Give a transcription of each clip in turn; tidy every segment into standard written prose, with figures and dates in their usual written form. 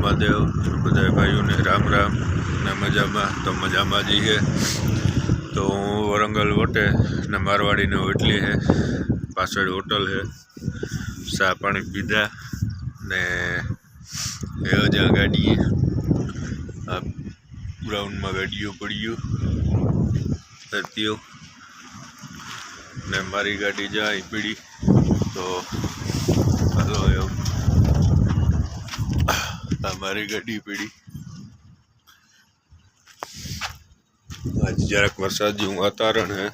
મહાદેવ બધા ભાઈઓને રામ રામ ને મજામાં તો મજામાં જઈએ તો હું વરંગલ વટે ને મારવાડીને હોટલી છે પાછળ હોટલ છે ચા પાણી પીધા ને જ્યાં ગાડીએ આ ગ્રાઉન્ડમાં ગાડીઓ પડ્યું હતી ને મારી ગાડી જાય પીડી તો હલો એવું हमारी गाड़ी पीड़ी आज जरा वरसाद जो वातावरण है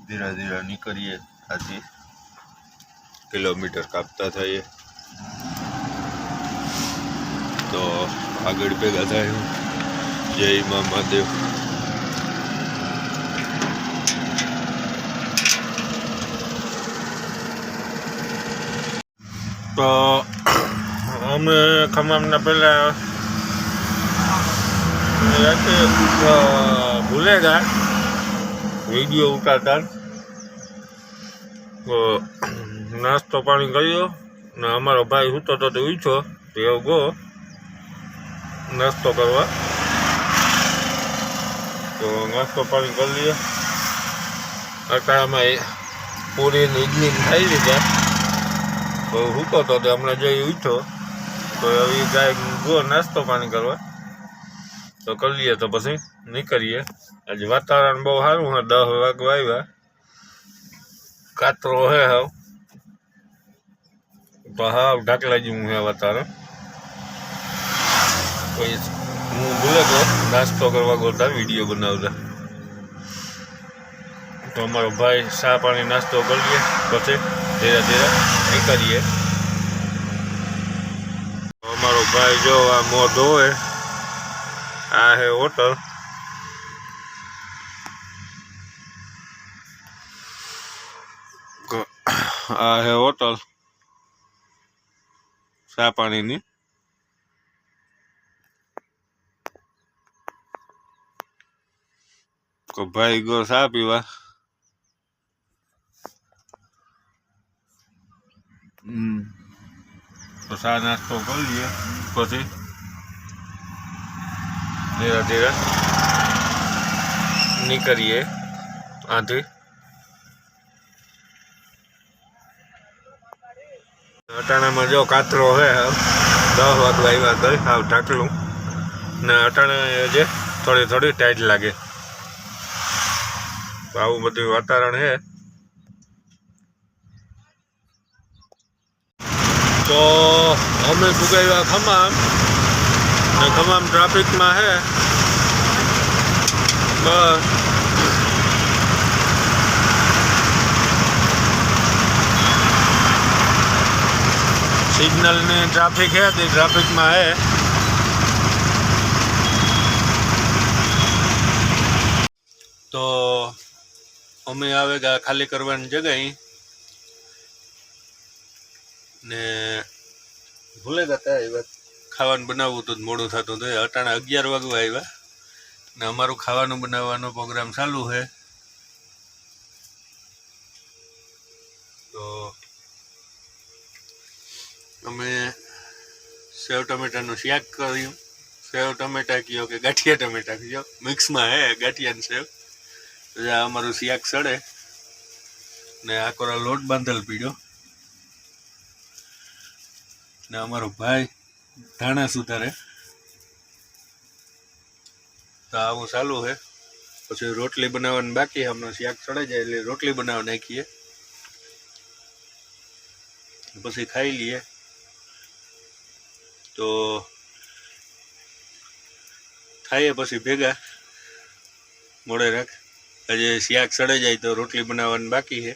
धीरे धीरे निकलिए आधी किलोमीटर कापता था ये तो आगे भेगा था जय मां महादेव। तो અમે ખમામના પહેલાં ભૂલેગા વિડીયો ઉતારતા તો નાસ્તો પાણી કર્યો ને અમારો ભાઈ સૂતો તો ઉઠ્યો તો એવો ગો નાસ્તો કરવા તો નાસ્તો પાણી કરી લઈએ અટાણામાં પૂરી ને ઇડલી ખાઈ લીધા તો સૂતો હતો તો હમણાં જઈ ઉઠ્યો તો હવે ગાય ગો નાસ્તો પાણી કરવા તો કરી લઈએ તો પછી નીકળીએ। આજે વાતાવરણ બહુ સારું છે 10 વાગવા આવ્યા કાતરો હે હાવ તો હાવ ઢાકલા જેવું છે વાતાવરણ કોઈ હું ભૂલે ગયો નાસ્તો કરવા ગોતા વિડીયો બનાવતા તો અમારો ભાઈ ચા પાણી નાસ્તો કરીએ પછી ધીરે ધીરે નીકળીએ। અમારો ભાઈ જો આ મોં ધોવે આ હે હોટલ આ હે હોટલ ચા પાણીની તો ભાઈ ગયો ચા પીવા तो सा नास्तो कर लिए પછી धीरे धीरे निकलिए आधी अटाणा में जो कातरो है 10 वागवा આવ્યા ગઈ હાવ ઢાકલું ને અટાણે જે થોડી થોડી ટાઈટ લાગે તો આવું બધું વાતાવરણ છે। तो અમે પુગાવ્યા ખમામ ને ખમામ ટ્રાફિકમાં છે બસ સિગ્નલની ટ્રાફિક છે તે ટ્રાફિકમાં છે તો અમે આવેગા ખાલી કરવાની જગ્યાએ ને ભૂલે જતા આવ્યા ખાવાનું બનાવવું તો મોડું થતું હતું અટાણા 11 વાગવા આવ્યા ને અમારું ખાવાનું બનાવવાનો પ્રોગ્રામ ચાલુ છે તો અમે સેવ ટમેટાનું શાક કર્યું સેવ ટમેટા કયો કે ગાંઠિયા ટમેટા કયો મિક્સમાં હે ગાંઠિયા ને સેવ તો આ અમારું શાક સડે ને આકોરા લોટ બાંધેલ પીડ્યો ને અમારો ભાઈ ધાણા સુધારે તો આવું ચાલુ છે પછી રોટલી બનાવવાની બાકી હમણાં શાક ચડાઈ જાય એટલે રોટલી બનાવવા નાખીએ પછી ખાઈ લઈએ તો ખાઈએ પછી ભેગા મોડે રાખ હજી શાક ચડાઈ જાય તો રોટલી બનાવવાની બાકી છે